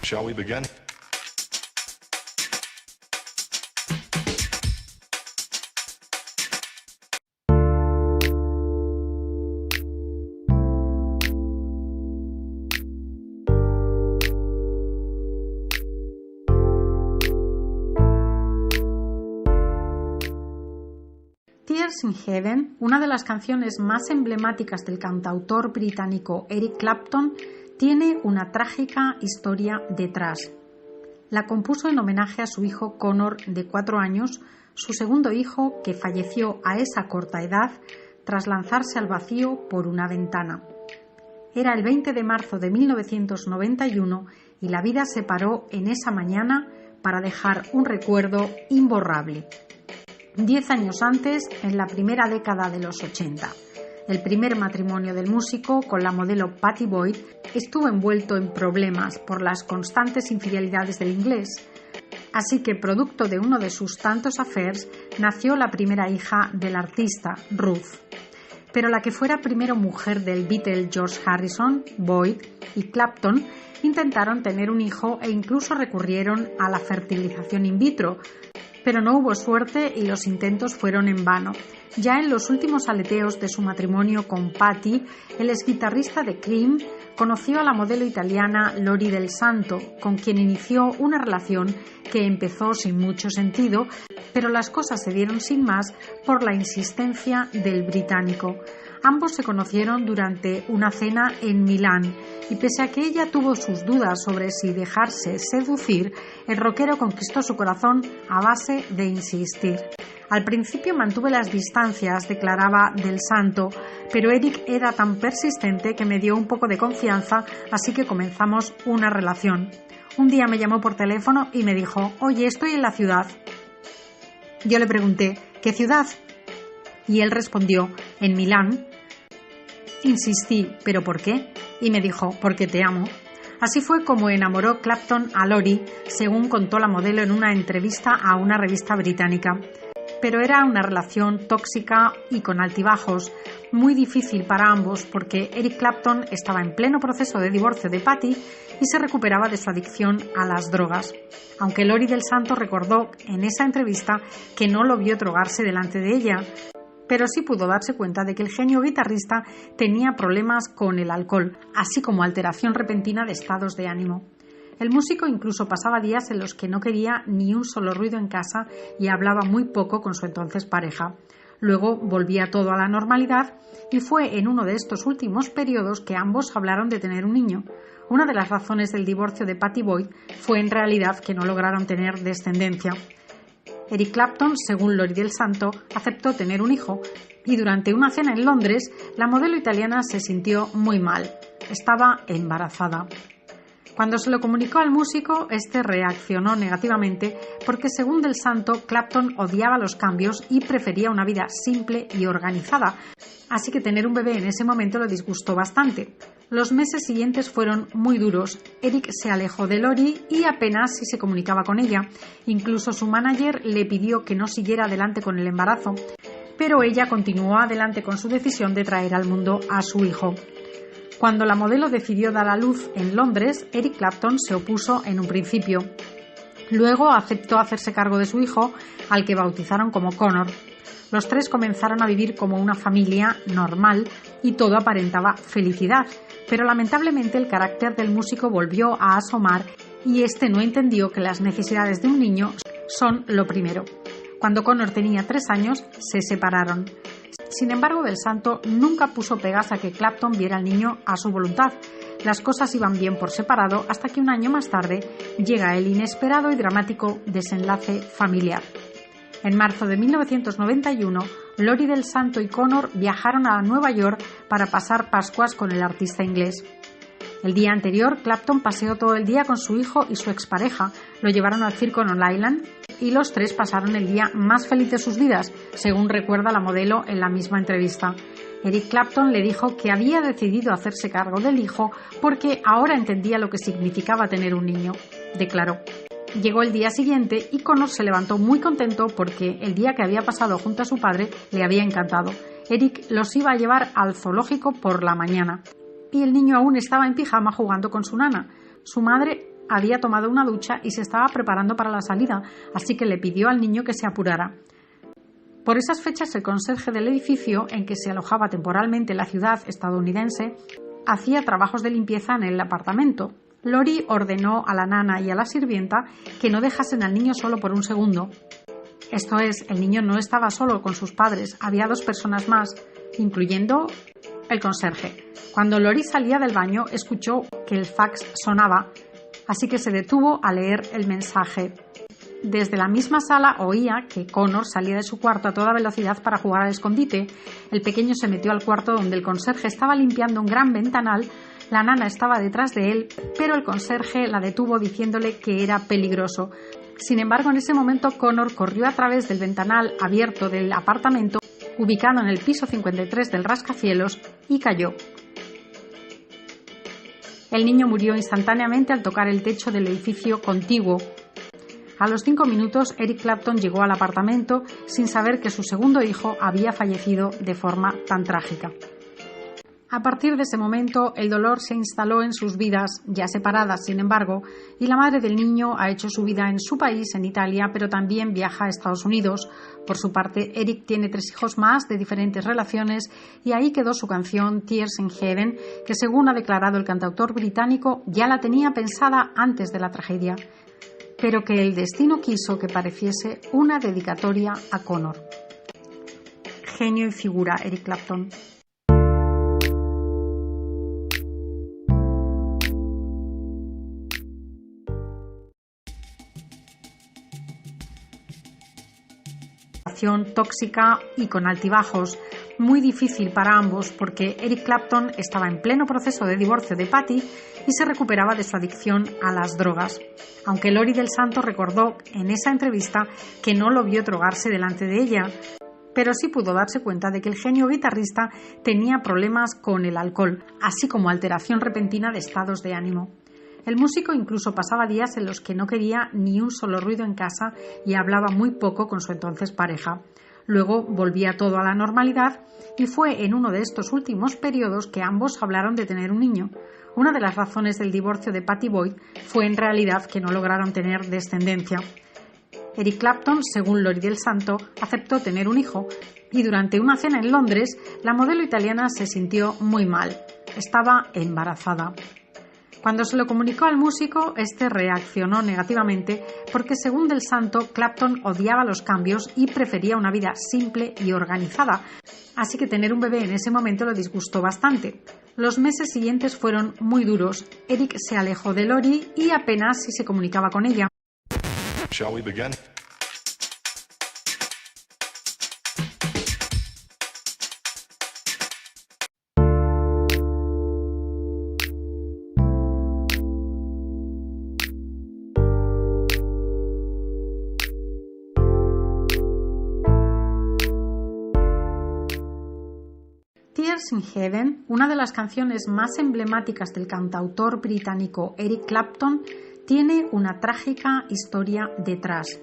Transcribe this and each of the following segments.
Shall we begin? Tears in Heaven, una de las canciones más emblemáticas del cantautor británico Eric Clapton, tiene una trágica historia detrás. La compuso en homenaje a su hijo Conor, de 4 años, su segundo hijo, que falleció a esa corta edad tras lanzarse al vacío por una ventana. Era el 20 de marzo de 1991 y la vida se paró en esa mañana para dejar un recuerdo imborrable. 10 años antes, en la primera década de los 80, el primer matrimonio del músico con la modelo Pattie Boyd estuvo envuelto en problemas por las constantes infidelidades del inglés, así que producto de uno de sus tantos affairs nació la primera hija del artista, Ruth. Pero la que fuera primero mujer del Beatle George Harrison, Boyd y Clapton intentaron tener un hijo e incluso recurrieron a la fertilización in vitro, pero no hubo suerte y los intentos fueron en vano. Ya en los últimos aleteos de su matrimonio con Pattie, el exguitarrista de Cream conoció a la modelo italiana Lori Del Santo, con quien inició una relación que empezó sin mucho sentido, pero las cosas se dieron sin más por la insistencia del británico. Ambos se conocieron durante una cena en Milán y pese a que ella tuvo sus dudas sobre si dejarse seducir, el rockero conquistó su corazón a base de insistir. Al principio mantuve las distancias, declaraba Del Santo, pero Eric era tan persistente que me dio un poco de confianza, así que comenzamos una relación. Un día me llamó por teléfono y me dijo: «Oye, estoy en la ciudad». Yo le pregunté: «¿Qué ciudad?». Y él respondió: «En Milán». Insistí: «¿Pero por qué?». Y me dijo: «Porque te amo». Así fue como enamoró Clapton a Lori, según contó la modelo en una entrevista a una revista británica. Pero era una relación tóxica y con altibajos, muy difícil para ambos porque Eric Clapton estaba en pleno proceso de divorcio de Pattie y se recuperaba de su adicción a las drogas. Aunque Lori Del Santo recordó en esa entrevista que no lo vio drogarse delante de ella, pero sí pudo darse cuenta de que el genio guitarrista tenía problemas con el alcohol, así como alteración repentina de estados de ánimo. El músico incluso pasaba días en los que no quería ni un solo ruido en casa y hablaba muy poco con su entonces pareja. Luego volvía todo a la normalidad y fue en uno de estos últimos periodos que ambos hablaron de tener un niño. Una de las razones del divorcio de Pattie Boyd fue en realidad que no lograron tener descendencia. Eric Clapton, según Lori Del Santo, aceptó tener un hijo y durante una cena en Londres, la modelo italiana se sintió muy mal. Estaba embarazada. Cuando se lo comunicó al músico, este reaccionó negativamente porque, según Del Santo, Clapton odiaba los cambios y prefería una vida simple y organizada, así que tener un bebé en ese momento lo disgustó bastante. Los meses siguientes fueron muy duros. Eric se alejó de Lori y apenas si se comunicaba con ella. Incluso su manager le pidió que no siguiera adelante con el embarazo, pero ella continuó adelante con su decisión de traer al mundo a su hijo. Cuando la modelo decidió dar a luz en Londres, Eric Clapton se opuso en un principio. Luego aceptó hacerse cargo de su hijo, al que bautizaron como Conor. Los tres comenzaron a vivir como una familia normal y todo aparentaba felicidad, pero lamentablemente el carácter del músico volvió a asomar y este no entendió que las necesidades de un niño son lo primero. Cuando Conor tenía 3 años, se separaron. Sin embargo, Del Santo nunca puso pegas a que Clapton viera al niño a su voluntad. Las cosas iban bien por separado hasta que un año más tarde llega el inesperado y dramático desenlace familiar. En marzo de 1991, Lori Del Santo y Conor viajaron a Nueva York para pasar Pascuas con el artista inglés. El día anterior, Clapton paseó todo el día con su hijo y su expareja, lo llevaron al circo en Long Island y los tres pasaron el día más feliz de sus vidas, según recuerda la modelo en la misma entrevista. Eric Clapton le dijo que había decidido hacerse cargo del hijo porque ahora entendía lo que significaba tener un niño, declaró. Llegó el día siguiente y Conor se levantó muy contento porque el día que había pasado junto a su padre le había encantado. Eric los iba a llevar al zoológico por la mañana y el niño aún estaba en pijama jugando con su nana. Su madre había tomado una ducha y se estaba preparando para la salida, así que le pidió al niño que se apurara. Por esas fechas, el conserje del edificio en que se alojaba temporalmente la ciudad estadounidense hacía trabajos de limpieza en el apartamento. Lori ordenó a la nana y a la sirvienta que no dejasen al niño solo por un segundo. Esto es, el niño no estaba solo con sus padres, había 2 personas más, incluyendo el conserje. Cuando Lori salía del baño, escuchó que el fax sonaba, así que se detuvo a leer el mensaje. Desde la misma sala oía que Connor salía de su cuarto a toda velocidad para jugar al escondite. El pequeño se metió al cuarto donde el conserje estaba limpiando un gran ventanal. La nana estaba detrás de él, pero el conserje la detuvo diciéndole que era peligroso. Sin embargo, en ese momento Connor corrió a través del ventanal abierto del apartamento, ubicado en el piso 53 del rascacielos, y cayó. El niño murió instantáneamente al tocar el techo del edificio contiguo. A los 5 minutos, Eric Clapton llegó al apartamento sin saber que su segundo hijo había fallecido de forma tan trágica. A partir de ese momento, el dolor se instaló en sus vidas, ya separadas, sin embargo, y la madre del niño ha hecho su vida en su país, en Italia, pero también viaja a Estados Unidos. Por su parte, Eric tiene 3 hijos más de diferentes relaciones y ahí quedó su canción Tears in Heaven, que según ha declarado el cantautor británico, ya la tenía pensada antes de la tragedia, pero que el destino quiso que pareciese una dedicatoria a Connor. Genio y figura, Eric Clapton. Tóxica y con altibajos, muy difícil para ambos porque Eric Clapton estaba en pleno proceso de divorcio de Patty y se recuperaba de su adicción a las drogas. Aunque Lori del Santo recordó en esa entrevista que no lo vio drogarse delante de ella, pero sí pudo darse cuenta de que el genio guitarrista tenía problemas con el alcohol, así como alteración repentina de estados de ánimo. El músico incluso pasaba días en los que no quería ni un solo ruido en casa y hablaba muy poco con su entonces pareja. Luego volvía todo a la normalidad y fue en uno de estos últimos periodos que ambos hablaron de tener un niño. Una de las razones del divorcio de Patty Boyd fue en realidad que no lograron tener descendencia. Eric Clapton, según Lori del Santo, aceptó tener un hijo y durante una cena en Londres, la modelo italiana se sintió muy mal. Estaba embarazada. Cuando se lo comunicó al músico, este reaccionó negativamente porque, según Del Santo, Clapton odiaba los cambios y prefería una vida simple y organizada, así que tener un bebé en ese momento lo disgustó bastante. Los meses siguientes fueron muy duros. Eric se alejó de Lori y apenas si se comunicaba con ella. Shall we begin? Tears in Heaven, una de las canciones más emblemáticas del cantautor británico Eric Clapton, tiene una trágica historia detrás.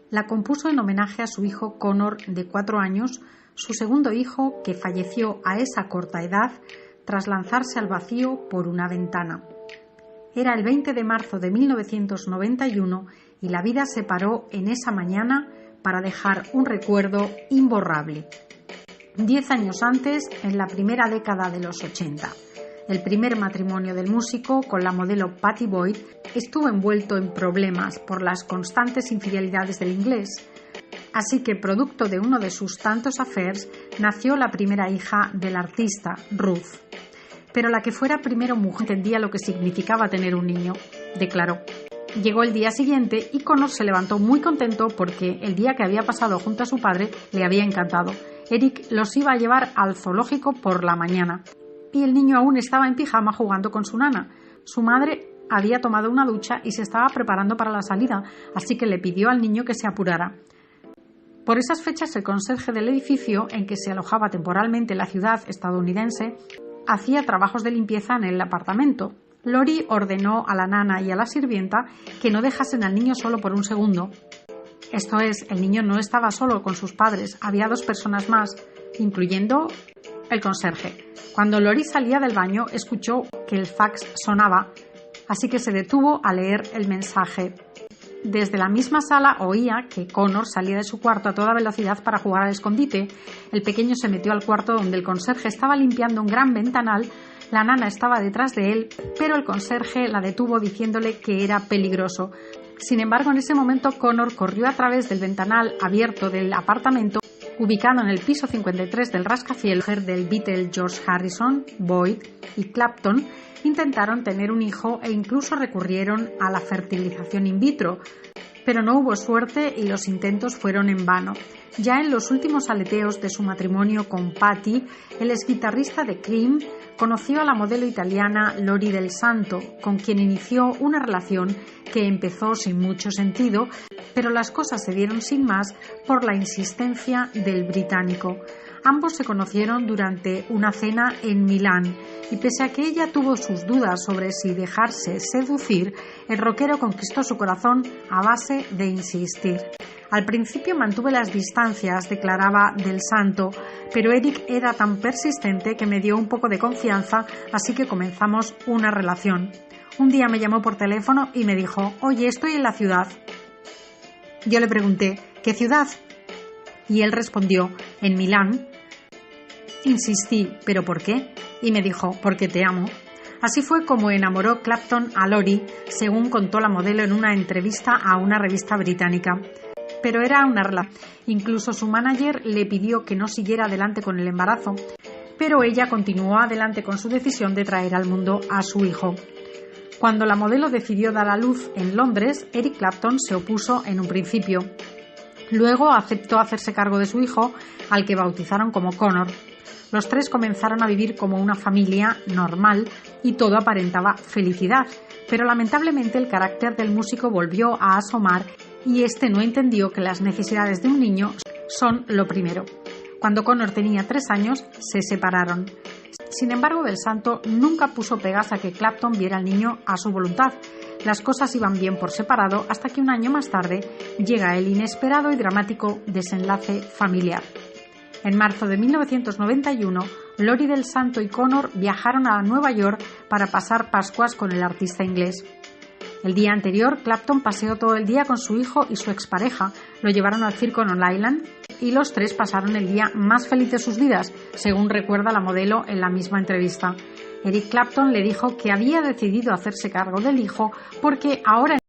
La compuso en homenaje a su hijo Connor, de 4 años, su segundo hijo que falleció a esa corta edad tras lanzarse al vacío por una ventana. Era el 20 de marzo de 1991 y la vida se paró en esa mañana para dejar un recuerdo imborrable. 10 años antes, en la primera década de los 80, el primer matrimonio del músico con la modelo Patty Boyd estuvo envuelto en problemas por las constantes infidelidades del inglés. Así que, producto de uno de sus tantos affairs, nació la primera hija del artista, Ruth. Pero la que fuera primero mujer entendía lo que significaba tener un niño, declaró. Llegó el día siguiente y Connor se levantó muy contento porque el día que había pasado junto a su padre le había encantado. Eric los iba a llevar al zoológico por la mañana y el niño aún estaba en pijama jugando con su nana. Su madre había tomado una ducha y se estaba preparando para la salida, así que le pidió al niño que se apurara. Por esas fechas, el conserje del edificio en que se alojaba temporalmente la ciudad estadounidense hacía trabajos de limpieza en el apartamento. Lori ordenó a la nana y a la sirvienta que no dejasen al niño solo por un segundo. Esto es, el niño no estaba solo con sus padres, había 2 personas más, incluyendo el conserje. Cuando Lori salía del baño, escuchó que el fax sonaba, así que se detuvo a leer el mensaje. Desde la misma sala oía que Connor salía de su cuarto a toda velocidad para jugar al escondite. El pequeño se metió al cuarto donde el conserje estaba limpiando un gran ventanal. La nana estaba detrás de él, pero el conserje la detuvo diciéndole que era peligroso. Sin embargo, en ese momento Connor corrió a través del ventanal abierto del apartamento, ubicado en el piso 53 del rascacielos. Del Beatle George Harrison, Boyd y Clapton intentaron tener un hijo e incluso recurrieron a la fertilización in vitro, pero no hubo suerte y los intentos fueron en vano. Ya en los últimos aleteos de su matrimonio con Patty, el exguitarrista de Cream conoció a la modelo italiana Lori Del Santo, con quien inició una relación que empezó sin mucho sentido, pero las cosas se dieron sin más por la insistencia del británico. Ambos se conocieron durante una cena en Milán y pese a que ella tuvo sus dudas sobre si dejarse seducir, el rockero conquistó su corazón a base de insistir. Al principio mantuve las distancias, declaraba Del Santo, pero Eric era tan persistente que me dio un poco de confianza, así que comenzamos una relación. Un día me llamó por teléfono y me dijo: «Oye, estoy en la ciudad». Yo le pregunté: «¿Qué ciudad?». Y él respondió: «En Milán». Insistí: «¿Pero por qué?». Y me dijo: «Porque te amo». Así fue como enamoró Clapton a Lori, según contó la modelo en una entrevista a una revista británica. Pero era una relación. Incluso su manager le pidió que no siguiera adelante con el embarazo, pero ella continuó adelante con su decisión de traer al mundo a su hijo. Cuando la modelo decidió dar a luz en Londres, Eric Clapton se opuso en un principio. Luego aceptó hacerse cargo de su hijo, al que bautizaron como Connor. Los tres comenzaron a vivir como una familia normal y todo aparentaba felicidad, pero lamentablemente el carácter del músico volvió a asomar y este no entendió que las necesidades de un niño son lo primero. Cuando Connor tenía 3 años, se separaron. Sin embargo, Del Santo nunca puso pegas a que Clapton viera al niño a su voluntad. Las cosas iban bien por separado hasta que un año más tarde llega el inesperado y dramático desenlace familiar. En marzo de 1991, Lori Del Santo y Connor viajaron a Nueva York para pasar Pascuas con el artista inglés. El día anterior, Clapton paseó todo el día con su hijo y su expareja, lo llevaron al circo en Long Island y los tres pasaron el día más feliz de sus vidas, según recuerda la modelo en la misma entrevista. Eric Clapton le dijo que había decidido hacerse cargo del hijo porque ahora